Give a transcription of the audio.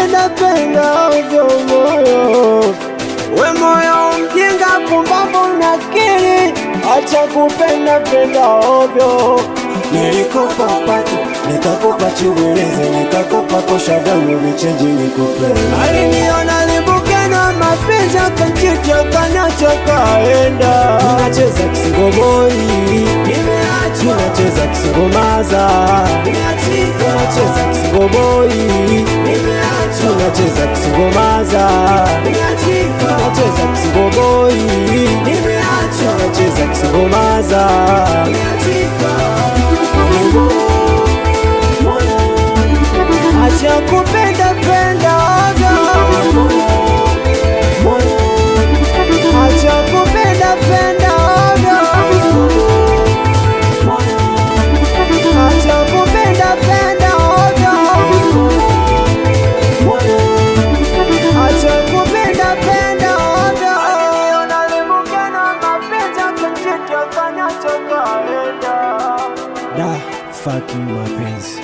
kupenda penda ovyo moyo. We moyo mjinga, pumbavu na akili, acha kupenda penda ovyo. Nilikopa pato, nikakopa chubeleze, nikakopa kosha damu vichenji nikupenda. Aliniona libuke na mapenzi akanchiti akaniacha kaenda. Ninacheza kisingoboi, ninacheza kisingomaza, ninacheza kisingoboi, ninacheza kisingomaza, ninacheza kisingoboi, ninacheza kisingomaza. Acha kupenda penda ovyo, acha kupenda penda ovyo, acha kupenda penda ovyo, acha kupenda penda ovyo. Unalibuka na mapenzi akanchiti akaniacha kaenda. Da fucking mapenzi.